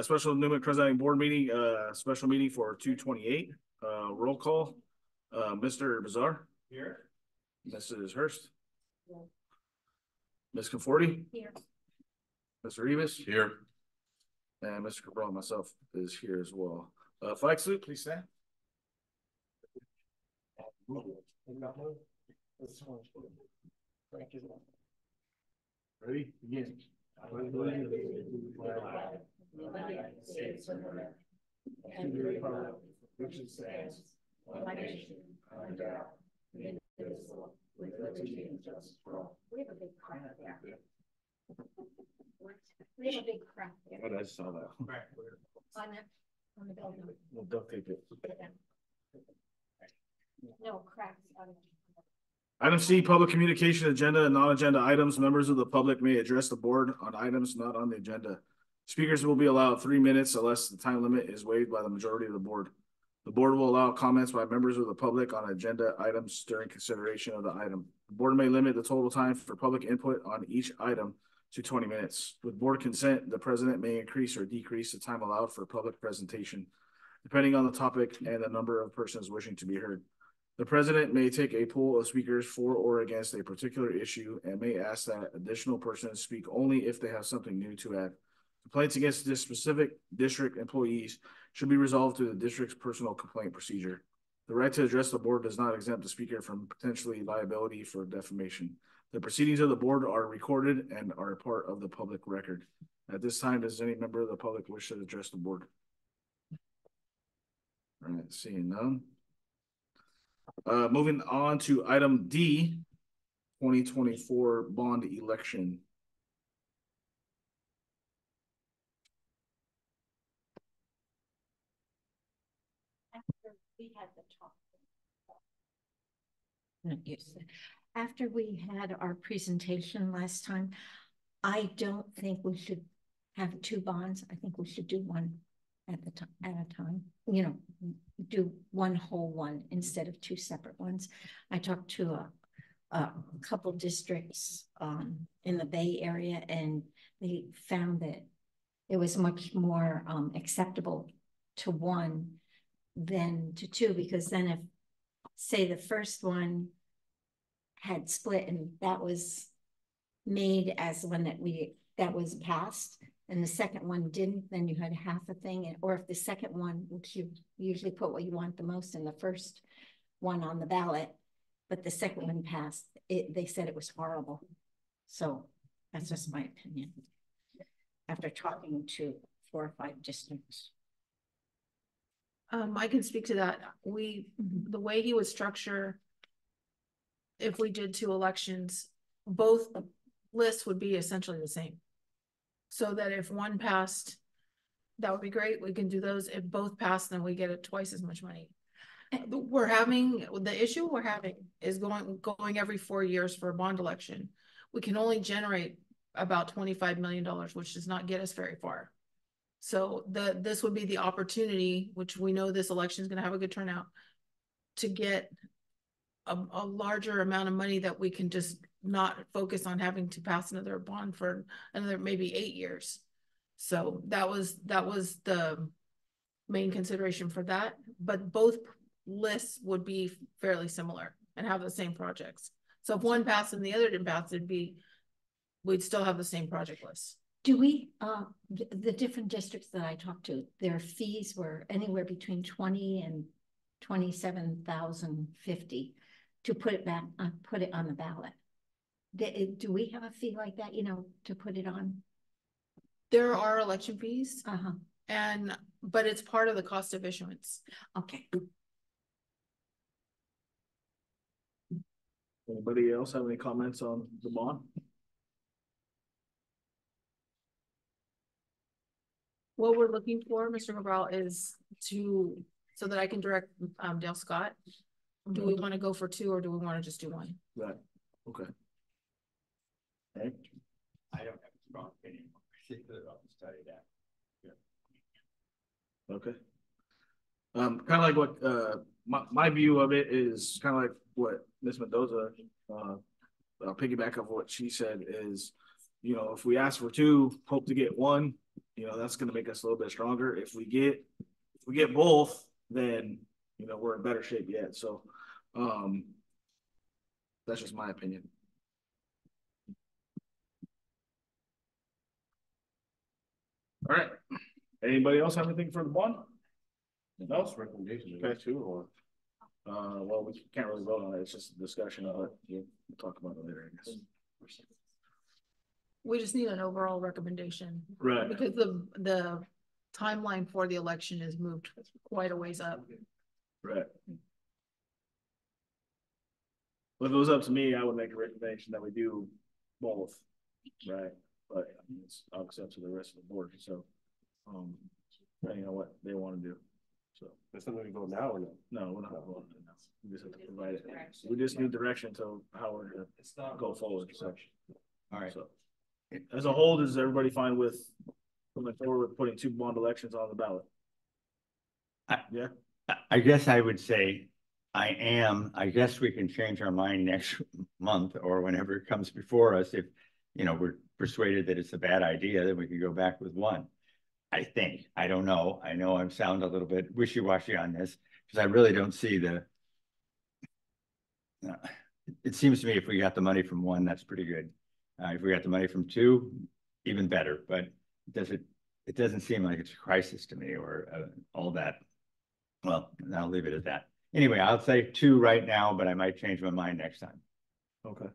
Special Newman presiding board meeting, special meeting for 2/28. Roll call. Mr. Bazar. Here. Mrs. Hurst. Here. Ms. Conforti. Here. Mr. Rivas. Here. And Mr. Cabral, myself, is here as well. Flag salute, please stand. Ready? Begin. United States of America, and the republic which stands one nation under God, indivisible, with liberty and justice for all. We have a big crack there. We have a big crack there. Oh, I saw that. On the building. We'll duct tape it. No cracks on it. Item C, public communication agenda and non-agenda items. Members of the public may address the board on items not on the agenda. Speakers will be allowed 3 minutes unless the time limit is waived by the majority of the board. The board will allow comments by members of the public on agenda items during consideration of the item. The board may limit the total time for public input on each item to 20 minutes. With board consent, the president may increase or decrease the time allowed for public presentation, depending on the topic and the number of persons wishing to be heard. The president may take a poll of speakers for or against a particular issue and may ask that additional persons speak only if they have something new to add. Complaints against this specific district employees should be resolved through the district's personal complaint procedure. The right to address the board does not exempt the speaker from potentially liability for defamation. The proceedings of the board are recorded and are a part of the public record. At this time, does any member of the public wish to address the board? All right, seeing none. Moving on to item D, 2024 bond election. After we had our presentation last time, I don't think we should have two bonds. I think we should do one at a time. You know, do one whole one instead of two separate ones. I talked to a couple districts in the Bay Area, and they found that it was much more acceptable to one than to two, because then if, say, the first one had split and that was made as the one that was passed, and the second one didn't, then you had half a thing. Or if the second one, which you usually put what you want the most in the first one on the ballot, but the second one passed, they said it was horrible. So that's just my opinion after talking to 4 or 5 districts. I can speak to that. The way he would structure, if we did 2 elections, both lists would be essentially the same. So that if one passed, that would be great. We can do those. If both pass, then we get it twice as much money. The issue we're having is going every 4 years for a bond election. We can only generate about $25 million, which does not get us very far. So this would be the opportunity, which we know this election is going to have a good turnout, to get a larger amount of money that we can just not focus on having to pass another bond for another maybe 8 years. So that was the main consideration for that. But both lists would be fairly similar and have the same projects. So if one passed and the other didn't pass, we'd still have the same project list. Do we, the different districts that I talked to, their fees were anywhere between 20 and 27,050 to put it back, put it on the ballot. Do we have a fee like that, you know, to put it on? There are election fees, but it's part of the cost of issuance. Okay. Anybody else have any comments on the bond? What we're looking for, Mr. Cabral, is so that I can direct Dale Scott. Do we want to go for 2 or do we want to just do 1? Right. Okay. I don't have a strong opinion. I'll study that. Yeah. Okay. Kind of like what my view of it is kind of like what Ms. Mendoza, piggyback of what she said is, you know, if we ask for 2, hope to get 1, you know, that's gonna make us a little bit stronger. If we get both, then, you know, we're in better shape yet. So, that's just my opinion. All right. Anybody else have anything for the bond? No recommendations. Okay, too, or well, we can't really vote on it. It's just a discussion of it. We'll talk about it later, I guess. We just need an overall recommendation. Right. Because the timeline for the election is moved quite a ways up. Right. Well, if it was up to me, I would make a recommendation that we do both, right? But it's obviously up to the rest of the board. So, depending on what they want to do. So That's something we vote now or no? no, we're not voting now. We just have to provide it. We just need direction to how we're gonna go forward. So, All right. so as a whole, is everybody fine with moving forward with putting 2 bond elections on the ballot? Yeah. I guess I would say I am. I guess we can change our mind next month or whenever it comes before us. If, you know, we're persuaded that it's a bad idea, then we could go back with 1. I think. I don't know. I know I sound a little bit wishy-washy on this because I really don't see the. It seems to me if we got the money from 1, that's pretty good. If we got the money from 2, even better. But it doesn't seem like it's a crisis to me or all that. Well, I'll leave it at that. Anyway, I'll say 2 right now, but I might change my mind next time. Okay.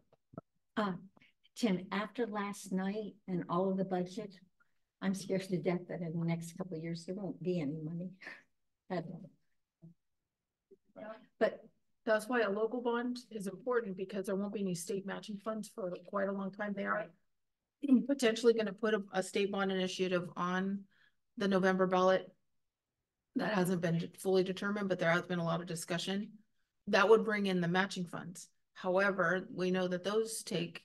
Tim, after last night and all of the budget, I'm scared to death that in the next couple of years, there won't be any money. But That's why a local bond is important because there won't be any state matching funds for quite a long time. They are potentially going to put a state bond initiative on the November ballot. That hasn't been fully determined, but there has been a lot of discussion. That would bring in the matching funds. However, we know that those take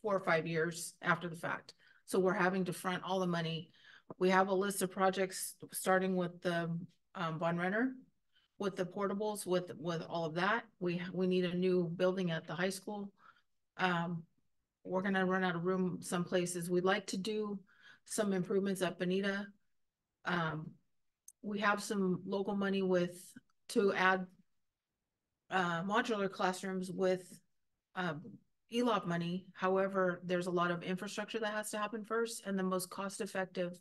4 or 5 years after the fact. So we're having to front all the money. We have a list of projects starting with the bond renter, with the portables, with all of that. We need a new building at the high school. We're gonna run out of room some places. We'd like to do some improvements at Bonita. We have some local money to add modular classrooms with ELOP money. However, there's a lot of infrastructure that has to happen first, and the most cost-effective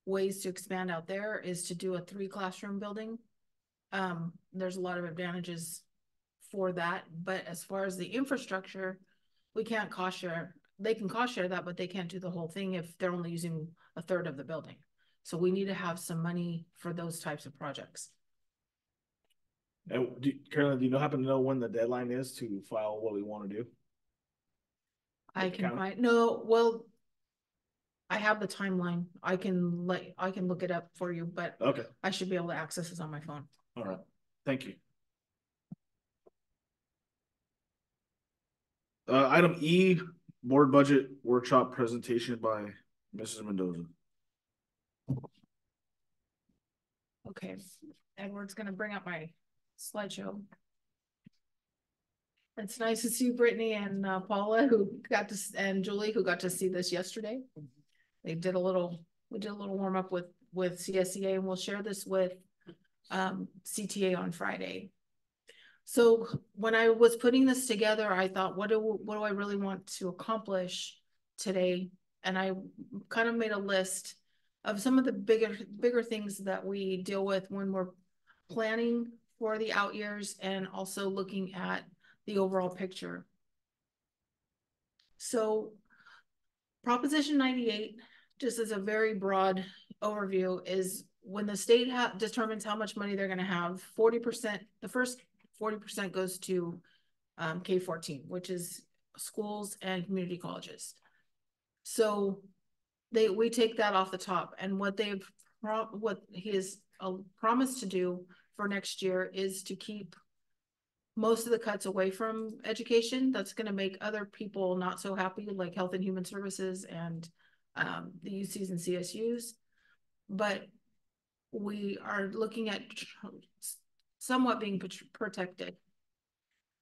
ways to expand out there is to do a 3 classroom building. There's a lot of advantages for that, but as far as the infrastructure, we can't cost share. They can cost share that, but they can't do the whole thing if they're only using a third of the building. So we need to have some money for those types of projects. And Carolyn, do you happen to know when the deadline is to file what we want to do? I can find, no, well, I have the timeline. I can look it up for you, but Okay. I should be able to access this on my phone. All right. Thank you. Item E, board budget workshop presentation by Mrs. Mendoza. Okay, Edward's gonna bring up my slideshow. It's nice to see Brittany and Paula and Julie who got to see this yesterday. We did a little warm up with CSEA, and we'll share this with CTA on Friday. So when I was putting this together, I thought, what do I really want to accomplish today? And I kind of made a list of some of the bigger things that we deal with when we're planning for the out years and also looking at the overall picture. So Proposition 98, just as a very broad overview, is when the state determines how much money they're going to have, 40%, the first 40% goes to K-14, which is schools and community colleges. So we take that off the top, and what he has promised to do for next year is to keep most of the cuts away from education. That's going to make other people not so happy, like Health and Human Services and the UCs and CSUs. But we are looking at somewhat being protected.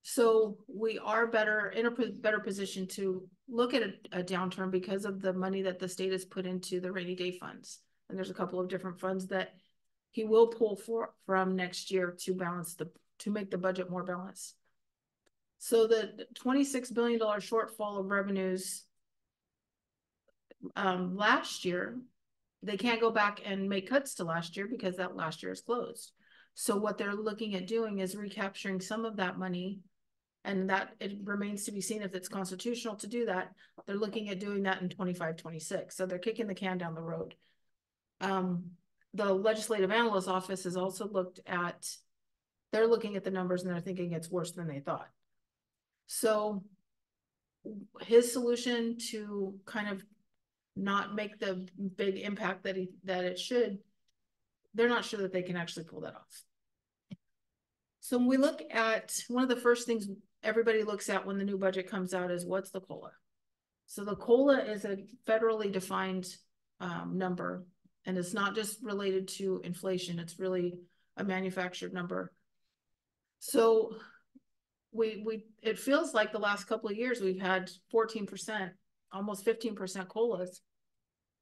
So we are in a better position to look at a downturn because of the money that the state has put into the rainy day funds. And there's a couple of different funds that he will pull from next year to make the budget more balanced. So the $26 billion shortfall of revenues last year, they can't go back and make cuts to last year because that last year is closed. So what they're looking at doing is recapturing some of that money, and that it remains to be seen if it's constitutional to do that. They're looking at doing that in 25-26. So they're kicking the can down the road. The legislative analyst office has also they're looking at the numbers and they're thinking it's worse than they thought. So his solution to kind of not make the big impact that it should, they're not sure that they can actually pull that off. So when we look at, one of the first things everybody looks at when the new budget comes out is what's the COLA. So the COLA is a federally defined number, and it's not just related to inflation, it's really a manufactured number. So it feels like the last couple of years we've had 14%, almost 15% COLAs.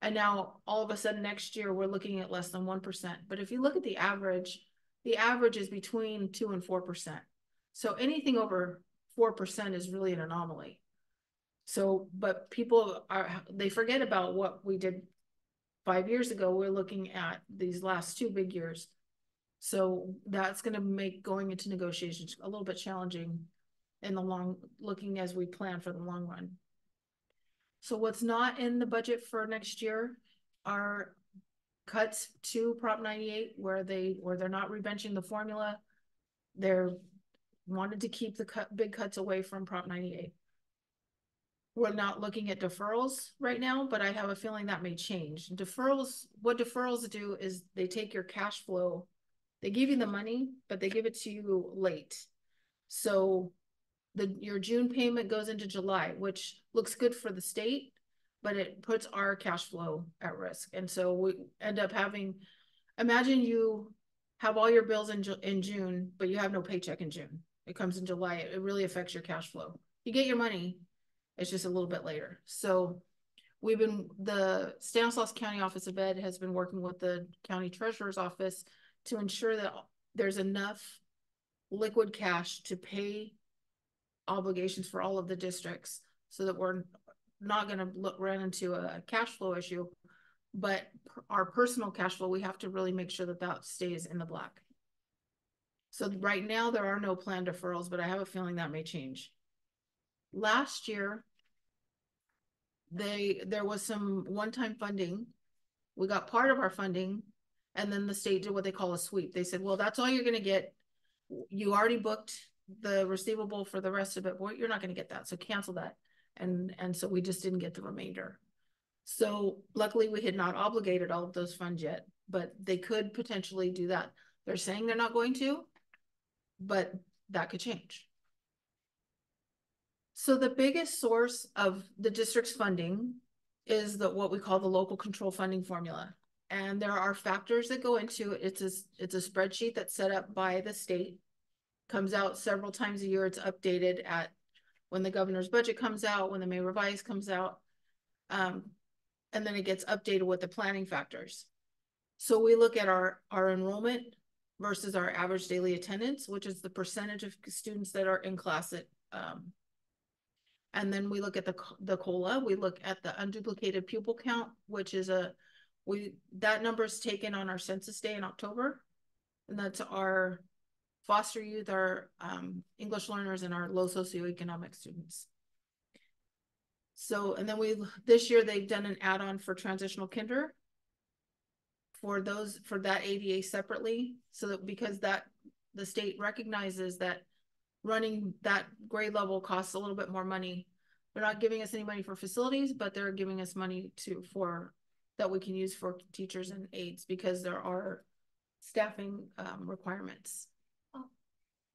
And now all of a sudden next year we're looking at less than 1%. But if you look at the average is between 2 and 4%. So anything over 4% is really an anomaly. So, but people they forget about what we did 5 years ago. We're looking at these last 2 big years. So that's going to make going into negotiations a little bit challenging in the looking as we plan for the long run. So what's not in the budget for next year are cuts to Prop 98, where they're not rebenching the formula. They're wanted to keep the big cuts away from Prop 98. We're not looking at deferrals right now, but I have a feeling that may change. What deferrals do is they take your cash flow, they give you the money, but they give it to you late. So your June payment goes into July, which looks good for the state, but it puts our cash flow at risk. And so we end up imagine you have all your bills in June, but you have no paycheck in June. It comes in July. It really affects your cash flow. You get your money, it's just a little bit later. So the Stanislaus County Office of Ed has been working with the county treasurer's office to ensure that there's enough liquid cash to pay obligations for all of the districts, so that we're not going to run into a cash flow issue, but our personal cash flow, we have to really make sure that stays in the black. So right now there are no planned deferrals, but I have a feeling that may change. Last year, there was some one-time funding. We got part of our funding, and then the state did what they call a sweep. They said, well, that's all you're going to get. You already booked the receivable for the rest of it. Well, you're not going to get that, so cancel that. And so we just didn't get the remainder. So luckily we had not obligated all of those funds yet, but they could potentially do that. They're saying they're not going to, but that could change. So the biggest source of the district's funding is what we call the local control funding formula. And there are factors that go into it. It's a spreadsheet that's set up by the state, comes out several times a year. It's updated when the governor's budget comes out, when the May revise comes out. And then it gets updated with the planning factors. So we look at our enrollment versus our average daily attendance, which is the percentage of students that are in class and then we look at the COLA. We look at the unduplicated pupil count, which is that number is taken on our census day in October. And that's our foster youth, our English learners, and our low socioeconomic students. So, and then this year they've done an add-on for transitional kinder for that ADA separately. So that because the state recognizes that running that grade level costs a little bit more money. They're not giving us any money for facilities, but they're giving us money that we can use for teachers and aides, because there are staffing requirements.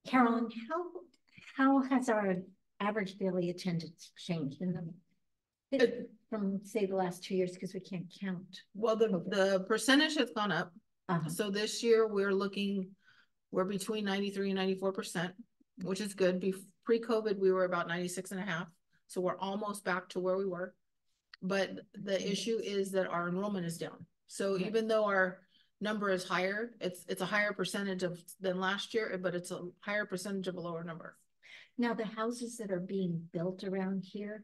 Carolyn, how has our average daily attendance changed from say the last 2 years, because we can't count? Well, the percentage has gone up. So this year we're between 93 and 94%, which is good. pre-COVID, we were about 96.5. So we're almost back to where we were. But the issue is that our enrollment is down. So Right. even though our number is higher, it's a higher percentage than last year, but it's a higher percentage of a lower number. Now, the houses that are being built around here,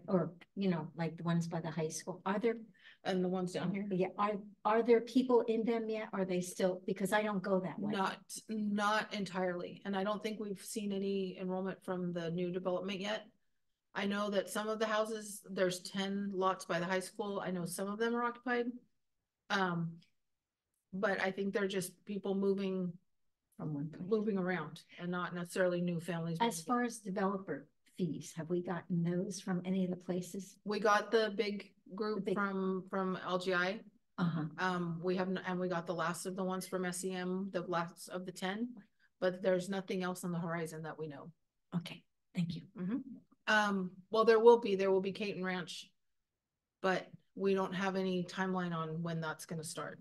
or, you know, like the ones by the high school, are there, And the ones down here, yeah, are there people in them yet? Are they still, because I don't go that way. not entirely. And I don't think we've seen any enrollment from the new development yet. I know that some of the houses, there's 10 lots by the high school. I know some of them are occupied. But I think they're just people moving From one place. around and not necessarily new families. As far as developer fees, have we gotten those from any of the places? We got the big group from LGI. Uh-huh. We haven't, and we got the last of the ones from SEM, the last of the 10, but there's nothing else on the horizon that we know. Okay, thank you. Well, there will be Caton Ranch, but we don't have any timeline on when that's gonna start.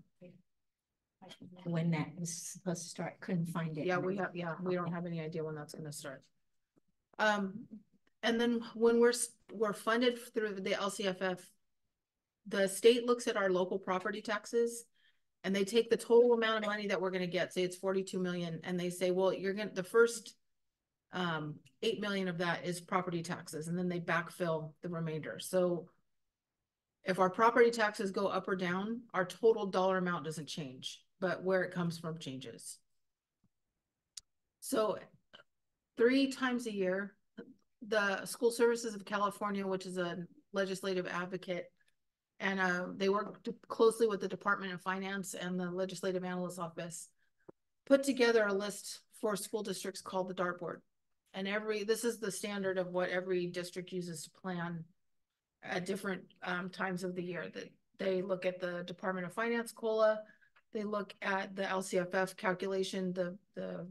When that was supposed to start, couldn't find it. Yeah, we don't have any idea when that's gonna start. And then when we're funded through the LCFF, the state looks at our local property taxes and they take the total amount of money that we're gonna get, say it's 42 million, and they say, well, you're gonna, the first 8 million of that is property taxes, and then they backfill the remainder. So if our property taxes go up or down, our total dollar amount doesn't change, but where it comes from changes. So 3 times a year, the School Services of California, which is a legislative advocate, and they work closely with the Department of Finance and the Legislative Analyst Office, put together a list for school districts called the dartboard. And this is the standard of what every district uses to plan at different times of the year. That they look at the Department of Finance COLA, they look at the LCFF calculation, the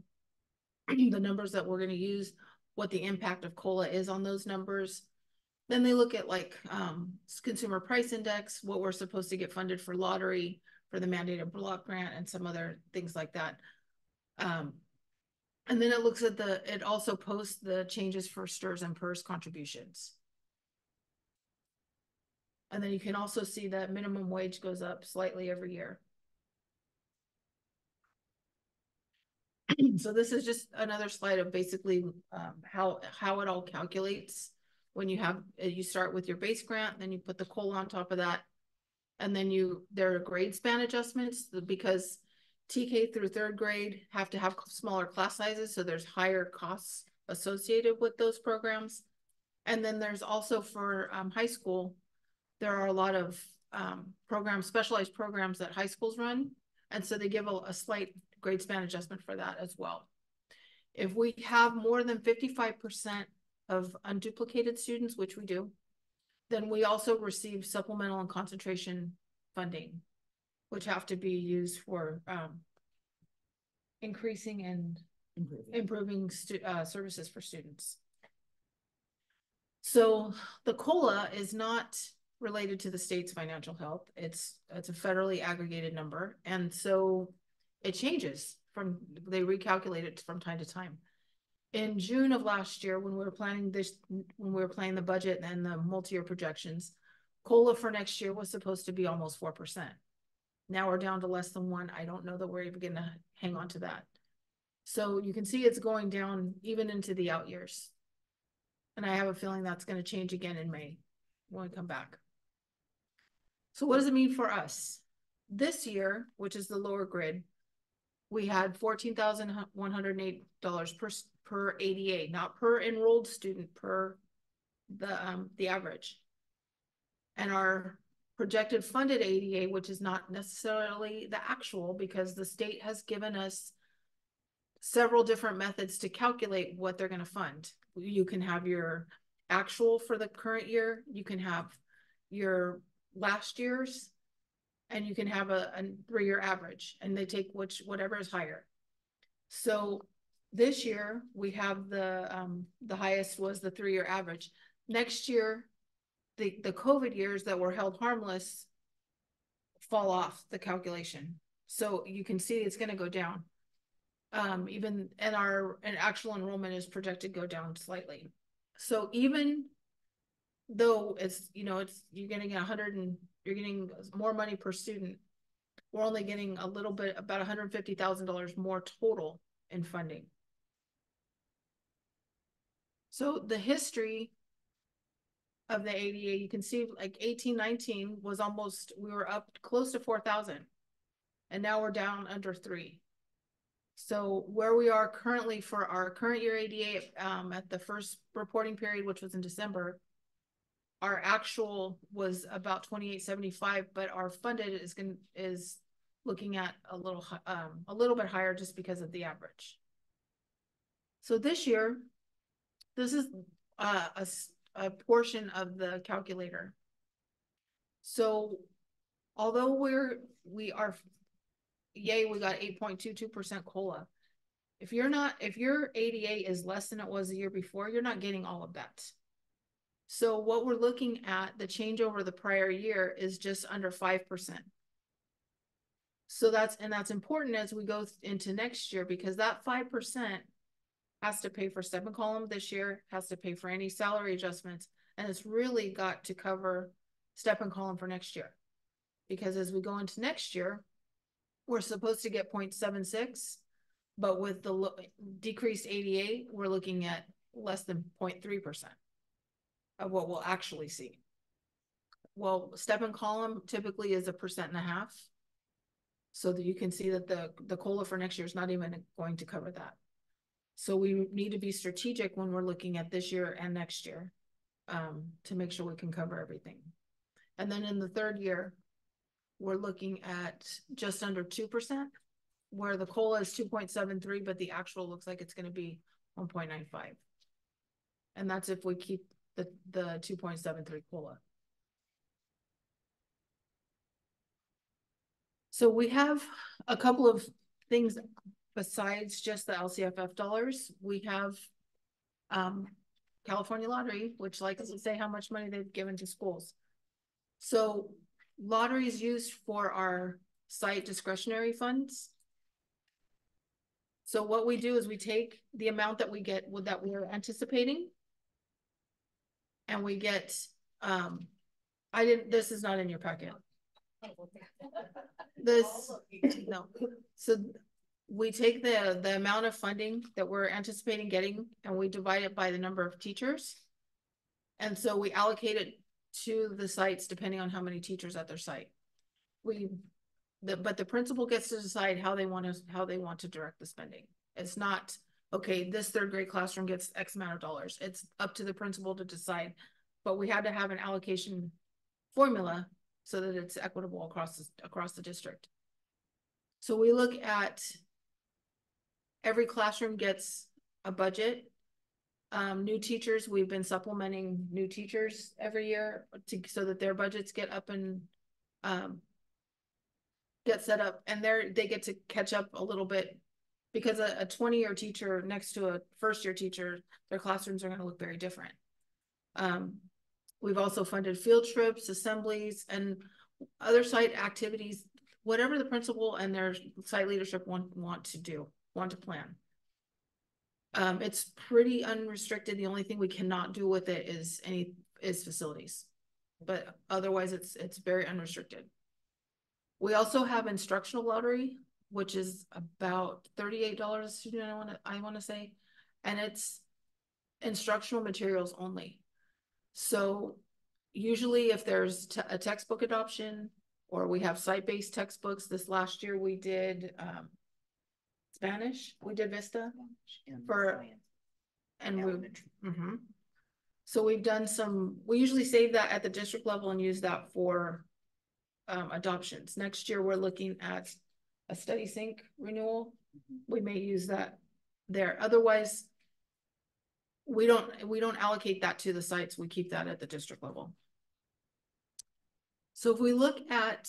numbers that we're going to use, what the impact of COLA is on those numbers. Then they look at like consumer price index, what we're supposed to get funded for lottery, for the mandated block grant, and some other things like that. And then it looks at it also posts the changes for STRS and PERS contributions. And then you can also see that minimum wage goes up slightly every year. So this is just another slide of basically how it all calculates. When you start with your base grant, then you put the COLA on top of that. And then there are grade span adjustments because TK through 3rd grade have to have smaller class sizes. So there's higher costs associated with those programs. And then there's also for high school, there are a lot of specialized programs that high schools run. And so they give a slight grade span adjustment for that as well. If we have more than 55% of unduplicated students, which we do, then we also receive supplemental and concentration funding, which have to be used for increasing and improving services for students. So the COLA is not related to the state's financial health. It's a federally aggregated number. And so it changes they recalculate it from time to time. In June of last year, when we were planning the budget and the multi-year projections, COLA for next year was supposed to be almost 4%. Now we're down to less than 1%. I don't know that we're even going to hang on to that. So you can see it's going down even into the out years. And I have a feeling that's going to change again in May when we come back. So what does it mean for us? This year, which is the lower grid, we had $14,108 per ADA, not per enrolled student, per the average. And our projected funded ADA, which is not necessarily the actual, because the state has given us several different methods to calculate what they're going to fund. You can have your actual for the current year, you can have your last year's, and you can have a 3-year average, and they take whatever is higher. So this year we have the highest was the 3-year average. Next year, the COVID years that were held harmless fall off the calculation. So you can see it's going to go down. even, and actual enrollment is projected to go down slightly. So even though it's, you're getting you're getting more money per student, we're only getting a little bit, about $150,000 more total in funding. So the history of the ADA, you can see like 18-19 was almost, we were up close to 4,000, and now we're down under 3. So where we are currently for our current year ADA, at the first reporting period, which was in December, our actual was about 2875, but our funded is looking at a little bit higher just because of the average. So this year, this is a portion of the calculator. So although we got 8.22% COLA. If your ADA is less than it was the year before, you're not getting all of that. So what we're looking at, the change over the prior year, is just under 5%. So that's important as we go into next year, because that 5% has to pay for step and column this year, has to pay for any salary adjustments, and it's really got to cover step and column for next year. Because as we go into next year, we're supposed to get 0.76, but with the decreased ADA, we're looking at less than 0.3% of what we'll actually see. Well, step and column typically is 1.5%. So that you can see that the COLA for next year is not even going to cover that. So we need to be strategic when we're looking at this year and next year, to make sure we can cover everything. And then in the third year, we're looking at just under 2%, where the COLA is 2.73, but the actual looks like it's going to be 1.95. And that's if we keep the 2.73 COLA. So we have a couple of things besides just the LCFF dollars. We have California Lottery, which likes to say how much money they've given to schools. So lottery is used for our site discretionary funds. So what we do is we take the amount that we get that we're anticipating, and we get, this is not in your packet. No. So we take the amount of funding that we're anticipating getting, and we divide it by the number of teachers. And so we allocate it to the sites depending on how many teachers at their site. But the principal gets to decide how they want to direct the spending. It's not, okay, this third grade classroom gets X amount of dollars. It's up to the principal to decide. But we had to have an allocation formula so that it's equitable across the district. So we look at every classroom gets a budget. New teachers, we've been supplementing new teachers every year so that their budgets get up and get set up, and they get to catch up a little bit, because a 20-year teacher next to a first-year teacher, their classrooms are going to look very different. We've also funded field trips, assemblies, and other site activities, whatever the principal and their site leadership want to plan. It's pretty unrestricted. The only thing we cannot do with it is facilities, but otherwise it's very unrestricted. We also have instructional lottery, which is about $38 a student, I want to say, and it's instructional materials only. So usually if there's a textbook adoption, or we have site-based textbooks, this last year we did Spanish, we did Vista So we've done we usually save that at the district level and use that for adoptions. Next year we're looking at a study sync renewal. We may use that there. Otherwise, we don't allocate that to the sites. We keep that at the district level. So if we look at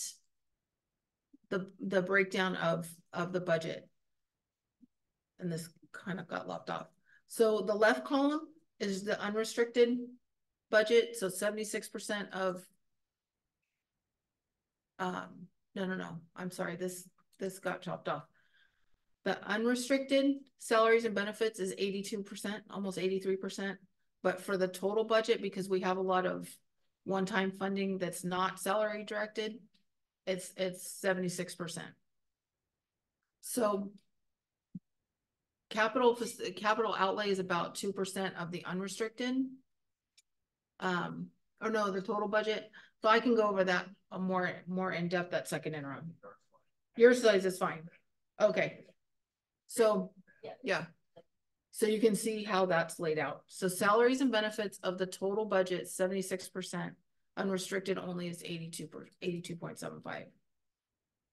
the breakdown of the budget, and this kind of got lopped off. So the left column is the unrestricted budget. So 76% of, no, I'm sorry. This got chopped off. The unrestricted salaries and benefits is 82%, almost 83%. But for the total budget, because we have a lot of one-time funding that's not salary directed, it's 76%. So capital outlay is about 2% of the unrestricted. Or no, the total budget. So I can go over that more in depth that second interim. Your size is fine. Okay. So yeah. So you can see how that's laid out. So salaries and benefits of the total budget, 76%. Unrestricted only is 82.75.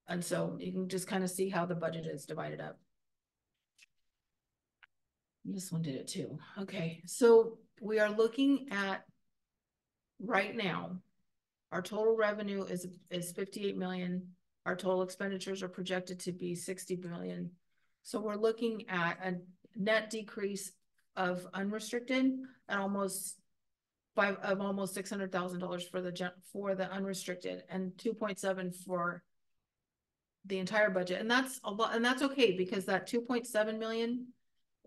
And so you can just kind of see how the budget is divided up. This one did it too. Okay, so we are looking at right now, our total revenue is 58 million. Our total expenditures are projected to be 60 million. So we're looking at a net decrease of unrestricted at almost $600,000 for the unrestricted, and 2.7 for the entire budget. And that's a lot, and that's okay, because that 2.7 million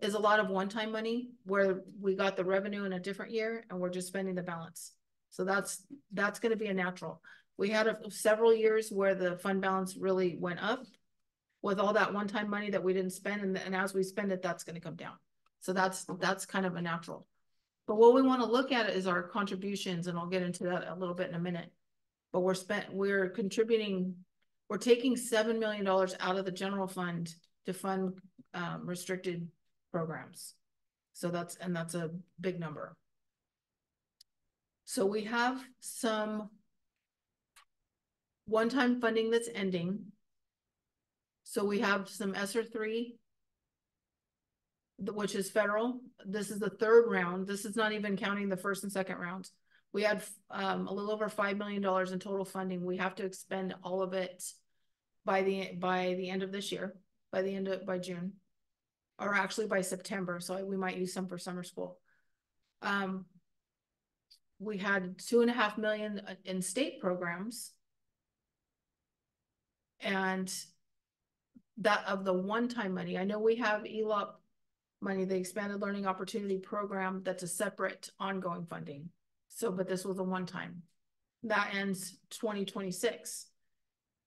is a lot of one-time money where we got the revenue in a different year and we're just spending the balance. So that's going to be a natural. We had several years where the fund balance really went up with all that one-time money that we didn't spend, and as we spend it, that's going to come down. So that's kind of a natural. But what we want to look at is our contributions, and I'll get into that a little bit in a minute. But we're contributing, we're taking $7 million out of the general fund to fund restricted programs. So that's a big number. So we have some one-time funding that's ending. So we have some ESSER 3, which is federal. This is the third round. This is not even counting the first and second rounds. We had a little over $5 million in total funding. We have to expend all of it by the end of this year, by June, or actually by September. So we might use some for summer school. We had $2.5 million in state programs, and that of the one-time money. I know we have ELOP money, the Expanded Learning Opportunity Program, that's a separate ongoing funding. So, but this was a one-time. That ends 2026.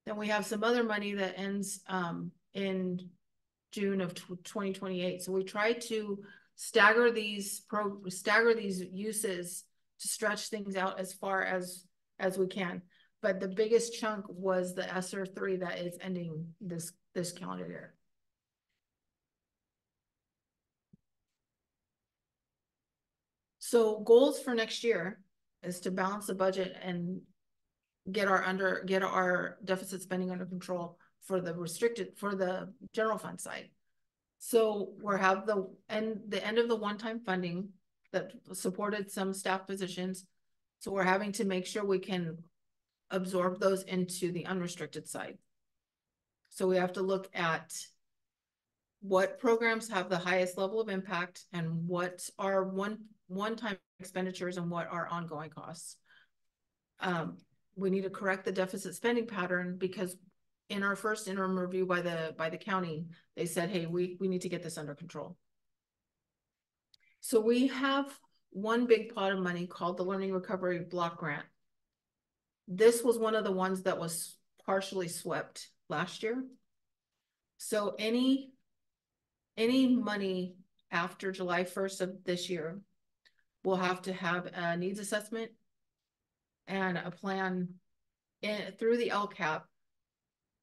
Then we have some other money that ends in June of 2028. So we try to stagger these uses to stretch things out as far as we can. But the biggest chunk was the ESSER 3 that is ending this calendar year. So goals for next year is to balance the budget and get our deficit spending under control for the general fund side. So we'll have the end of the one-time funding that supported some staff positions. So we're having to make sure we can absorb those into the unrestricted side. So we have to look at what programs have the highest level of impact and what are one-time expenditures and what are ongoing costs. We need to correct the deficit spending pattern, because in our first interim review by the county, they said, hey, we need to get this under control. So we have one big pot of money called the Learning Recovery Block Grant. This was one of the ones that was partially swept last year. So any money after July 1st of this year will have to have a needs assessment and a plan through the LCAP.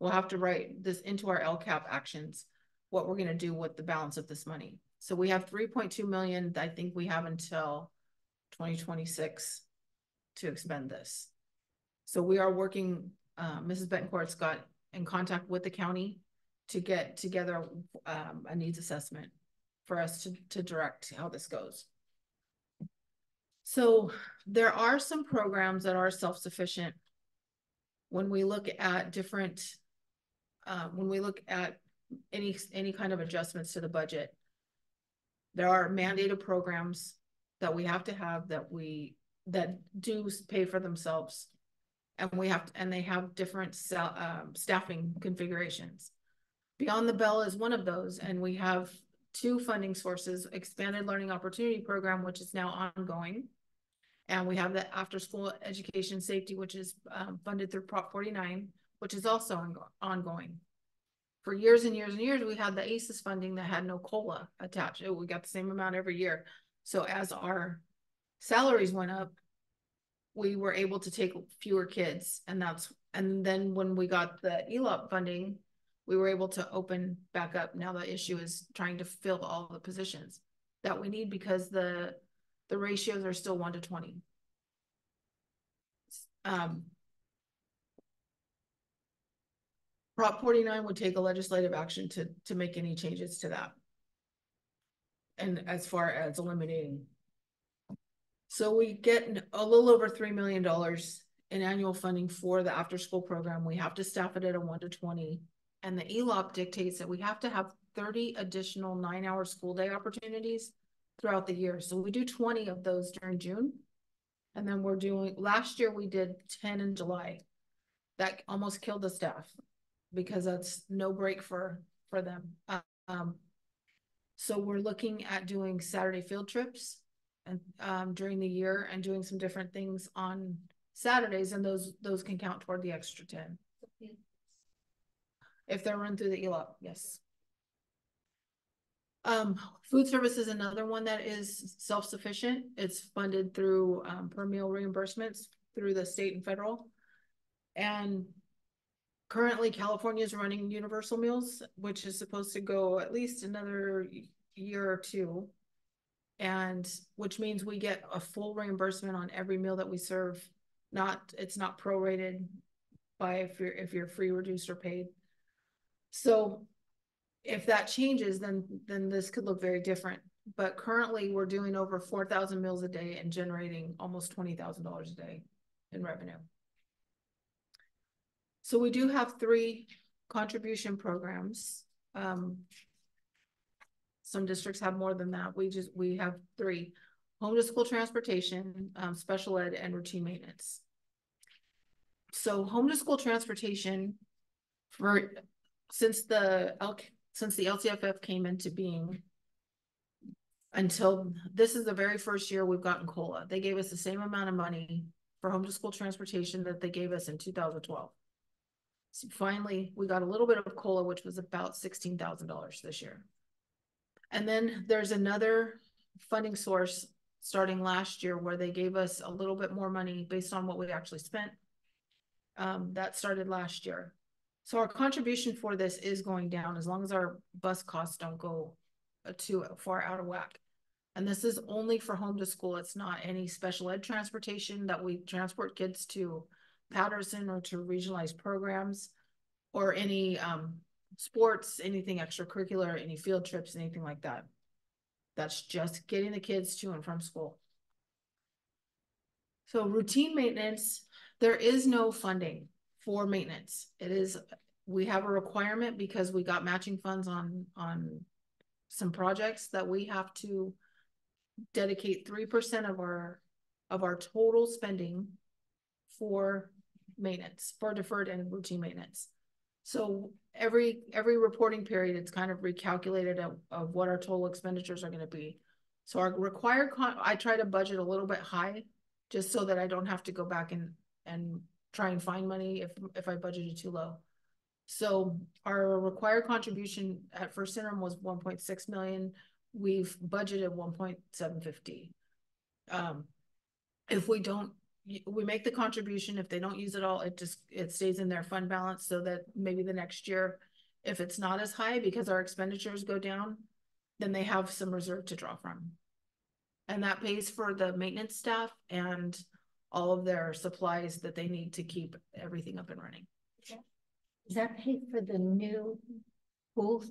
We'll have to write this into our LCAP actions, what we're going to do with the balance of this money. So we have 3.2 million. I think we have until 2026 to expend this. So we are working, Mrs. Betancourt's got in contact with the county to get together a needs assessment for us to direct how this goes. So there are some programs that are self-sufficient when we look at different, when we look at any kind of adjustments to the budget. There are mandated programs that we have to have that do pay for themselves, and they have different staffing configurations. Beyond the Bell is one of those, and we have two funding sources: expanded learning opportunity program, which is now ongoing. And we have the after school education safety, which is funded through Prop 49, which is also ongoing. For years and years and years, we had the ACES funding that had no COLA attached. We got the same amount every year. So as our salaries went up, we were able to take fewer kids. And then when we got the ELOP funding, we were able to open back up. Now the issue is trying to fill all the positions that we need, because the ratios are still 1 to 20. Prop 49 would take a legislative action to make any changes to that. And as far as eliminating. So we get a little over $3 million in annual funding for the after school program. We have to staff it at a 1 to 20. And the ELOP dictates that we have to have 30 additional 9-hour school day opportunities throughout the year. So we do 20 of those during June. And then we're doing, last year we did 10 in July. That almost killed the staff, because that's no break for them. So we're looking at doing Saturday field trips and during the year, and doing some different things on Saturdays, and those can count toward the extra 10. If they're run through the ELOP, yes. Food service is another one that is self-sufficient. It's funded through per meal reimbursements through the state and federal. And currently California is running universal meals, which is supposed to go at least another year or two. And which means we get a full reimbursement on every meal that we serve. It's not prorated by if you're free, reduced, or paid. So if that changes, then this could look very different. But currently we're doing over 4,000 meals a day and generating almost $20,000 a day in revenue. So we do have 3 contribution programs. Some districts have more than that. We have 3: home to school transportation, special ed, and routine maintenance. So home to school transportation, since the LCFF came into being, until this is the very first year we've gotten COLA. They gave us the same amount of money for home to school transportation that they gave us in 2012. So finally, we got a little bit of COLA, which was about $16,000 this year. And then there's another funding source starting last year where they gave us a little bit more money based on what we actually spent. That started last year. So our contribution for this is going down as long as our bus costs don't go too far out of whack. And this is only for home to school. It's not any special ed transportation that we transport kids to Patterson or to regionalized programs, or any sports, anything extracurricular, any field trips, anything like that. That's just getting the kids to and from school. So routine maintenance, there is no funding for maintenance. We have a requirement because we got matching funds on some projects that we have to dedicate 3% of our total spending for maintenance, for deferred and routine maintenance. So every reporting period, it's kind of recalculated of what our total expenditures are going to be. So our required, I try to budget a little bit high, just so that I don't have to go back and try and find money if I budgeted too low. So our required contribution at First Interim was 1.6 million. We've budgeted 1.750. If we make the contribution. If they don't use it all, it stays in their fund balance, so that maybe the next year, if it's not as high because our expenditures go down, then they have some reserve to draw from. And that pays for the maintenance staff and all of their supplies that they need to keep everything up and running. Does that pay for the new pool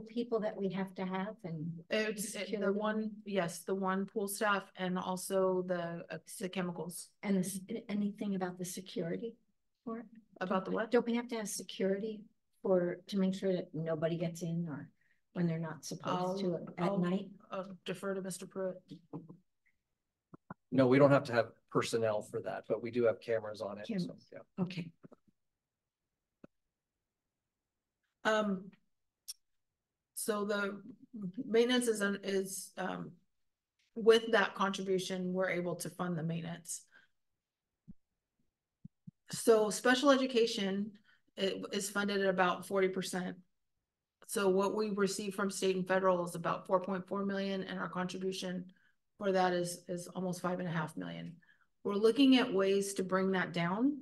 people that we have to have? And the one pool staff, and also the chemicals. And anything about the security for it? About the what? Don't we have to have security to make sure that nobody gets in, or when they're not supposed to at night? I'll defer to Mr. Pruitt. No, we don't have to have personnel for that, but we do have cameras on it. So, yeah. Okay. So the maintenance is with that contribution, we're able to fund the maintenance. So special education, it is funded at about 40%. So what we receive from state and federal is about 4.4 million, and our contribution for that is almost 5.5 million. We're looking at ways to bring that down.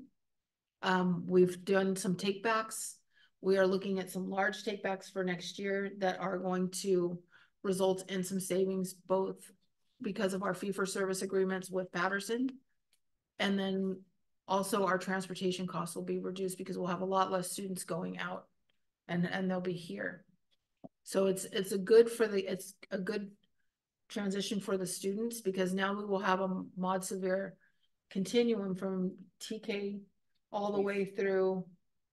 We've done some takebacks. We are looking at some large takebacks for next year that are going to result in some savings, both because of our fee-for-service agreements with Patterson, and then also our transportation costs will be reduced because we'll have a lot less students going out, and they'll be here. So it's a good transition for the students, because now we will have a mod severe continuum from TK all the way through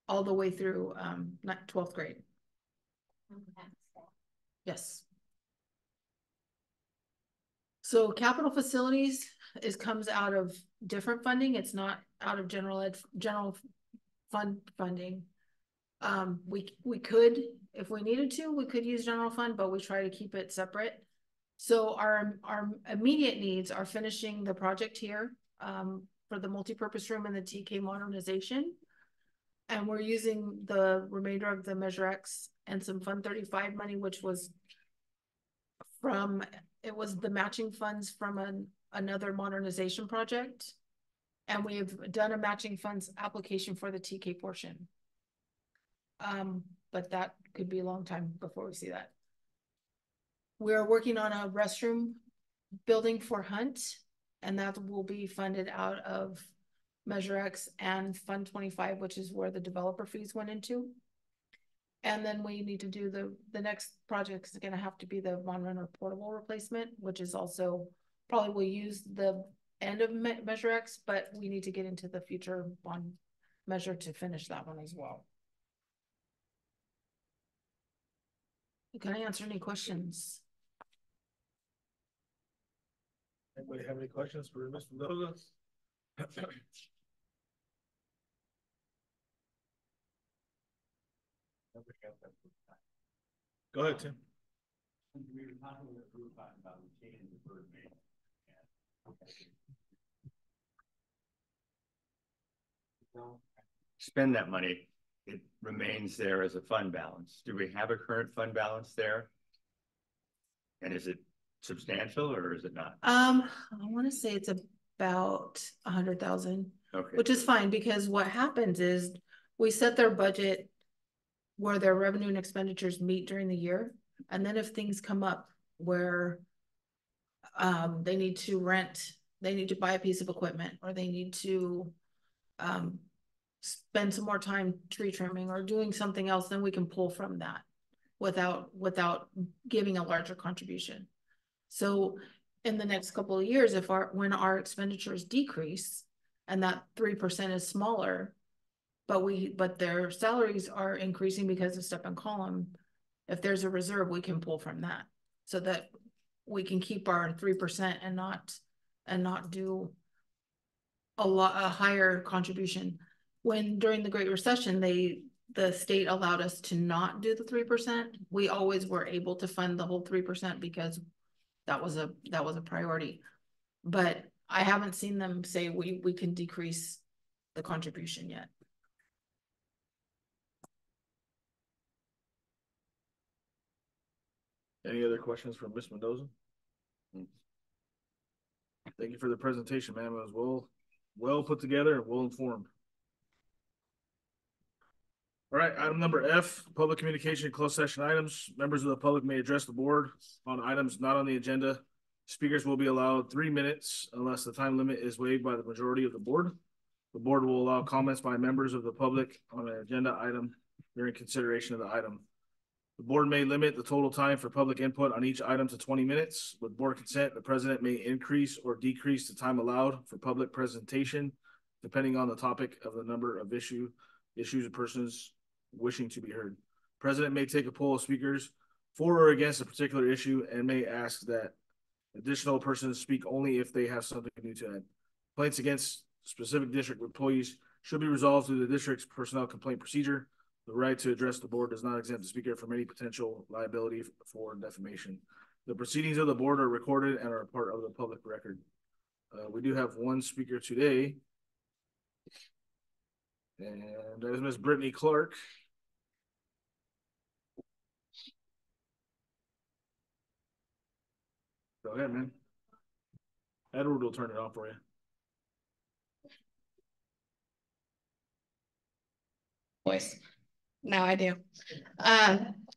12th grade. Yes. So capital facilities comes out of different funding. It's not out of general fund funding. We could, if we needed to, we could use general fund, but we try to keep it separate. So our immediate needs are finishing the project here for the multipurpose room and the TK modernization. And we're using the remainder of the Measure X and some Fund 35 money, which was the matching funds from another modernization project. And we've done a matching funds application for the TK portion. But that could be a long time before we see that. We're working on a restroom building for Hunt, and that will be funded out of Measure X and Fund 25, which is where the developer fees went into. And then we need to do the next project is going to have to be the Von Renner portable replacement, which is also probably will use the end of Measure X, but we need to get into the future bond measure to finish that one as well. Can I answer any questions? Anybody have any questions for Mr. Mendoza? Go ahead, Tim. Spend that money, it remains there as a fund balance. Do we have a current fund balance there? And is it substantial or is it not? I want to say it's about 100,000, Okay. which is fine, because what happens is we set their budget where their revenue and expenditures meet during the year. And then if things come up where they need to buy a piece of equipment, or they need to spend some more time tree trimming or doing something else, then we can pull from that without giving a larger contribution. So in the next couple of years, when our expenditures decrease and that 3% is smaller, but their salaries are increasing because of step and column, if there's a reserve, we can pull from that so that we can keep our 3% and not do a higher contribution. When during the Great Recession, the state allowed us to not do the 3%. We always were able to fund the whole 3% because that was a priority. But I haven't seen them say we can decrease the contribution yet. Any other questions from Ms. Mendoza? Thank you for the presentation, ma'am. It was well put together and well informed. All right, item number F, public communication, closed session items. Members of the public may address the board on items not on the agenda. Speakers will be allowed 3 minutes unless the time limit is waived by the majority of the board. The board will allow comments by members of the public on an agenda item during consideration of the item. The board may limit the total time for public input on each item to 20 minutes. With board consent, the president may increase or decrease the time allowed for public presentation, depending on the topic of the number of issues or persons wishing to be heard. President may take a poll of speakers for or against a particular issue and may ask that additional persons speak only if they have something new to add. Complaints against specific district employees should be resolved through the district's personnel complaint procedure. The right to address the board does not exempt the speaker from any potential liability for defamation. The proceedings of the board are recorded and are part of the public record. We do have one speaker today. And that is Ms. Brittany Clark. Go ahead, man. Edward will turn it off for you. Voice. Now I do.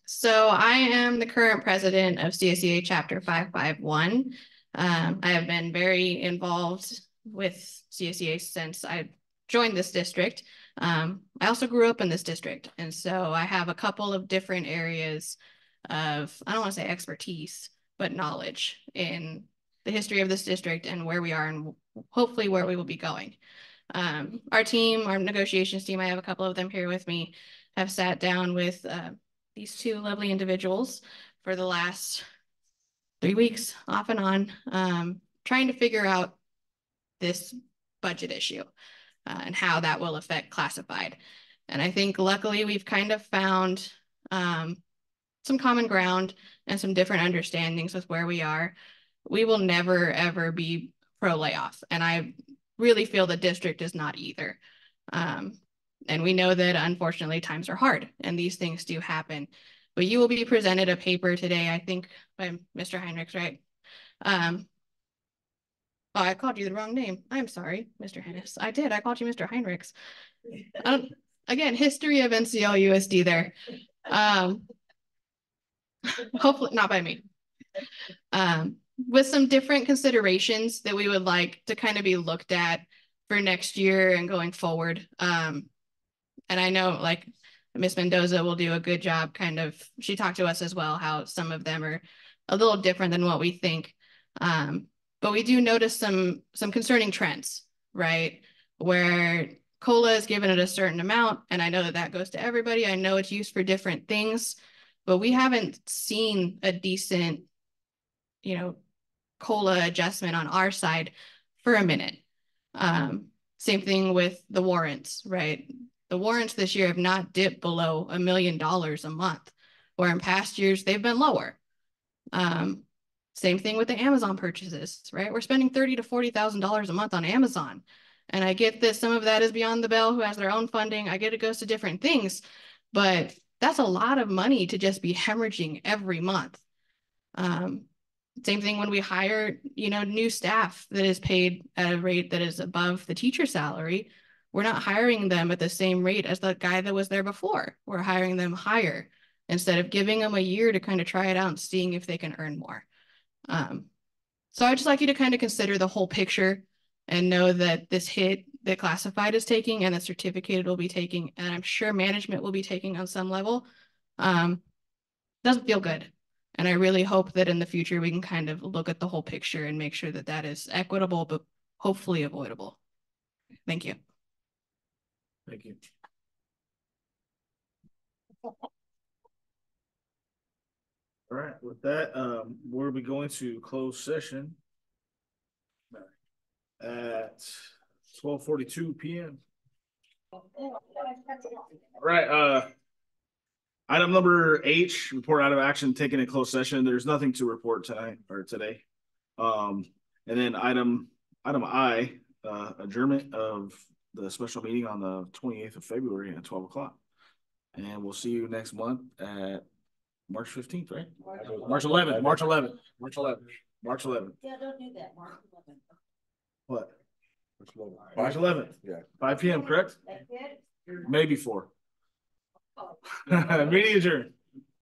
So I am the current president of CSEA Chapter 551. I have been very involved with CSEA since I joined this district. I also grew up in this district, and so I have a couple of different areas of, I don't want to say expertise, but knowledge in the history of this district and where we are and hopefully where we will be going. Our team, our negotiations team, I have a couple of them here with me, have sat down with these two lovely individuals for the last 3 weeks off and on, trying to figure out this budget issue and how that will affect classified. And I think luckily we've kind of found some common ground and some different understandings with where we are. We will never, ever be pro layoff. And I really feel the district is not either. And we know that unfortunately times are hard and these things do happen. But you will be presented a paper today, I think by Mr. Heinrichs, right? Oh, I called you the wrong name. I'm sorry, Mr. Hennis. I did. I called you Mr. Heinrichs. Again, history of NCLUSD there. Hopefully not by me. With some different considerations that we would like to kind of be looked at for next year and going forward. And I know like Miss Mendoza will do a good job she talked to us as well, how some of them are a little different than what we think. But we do notice some concerning trends, right? Where COLA is given at a certain amount, and I know that that goes to everybody. I know it's used for different things, but we haven't seen a decent, COLA adjustment on our side for a minute. Same thing with the warrants, right? The warrants this year have not dipped below $1 million a month, where in past years they've been lower. Same thing with the Amazon purchases, right? We're spending $30,000 to $40,000 a month on Amazon. And I get that some of that is beyond the bell who has their own funding. I get it goes to different things, but that's a lot of money to just be hemorrhaging every month. Same thing when we hire, new staff that is paid at a rate that is above the teacher salary. We're not hiring them at the same rate as the guy that was there before. We're hiring them higher instead of giving them a year to kind of try it out and seeing if they can earn more. So I'd just like you to kind of consider the whole picture and know that this hit that classified is taking and that certificated will be taking, and I'm sure management will be taking on some level, doesn't feel good. And I really hope that in the future we can kind of look at the whole picture and make sure that that is equitable, but hopefully avoidable. Thank you. Thank you. All right, with that, we'll be going to closed session at 12:42 p.m. All right, item number H, report out of action taken in closed session. There's nothing to report tonight or today. And then item I, adjournment of the special meeting on the 28th of February at 12 o'clock. And we'll see you next month at March 15th, right? March 11th. March 11th. March 11th. March 11th. Yeah, don't do that, Mark. What? March 11th. Yeah. 5 p.m., correct? That's it? Maybe 4. Meeting adjourned.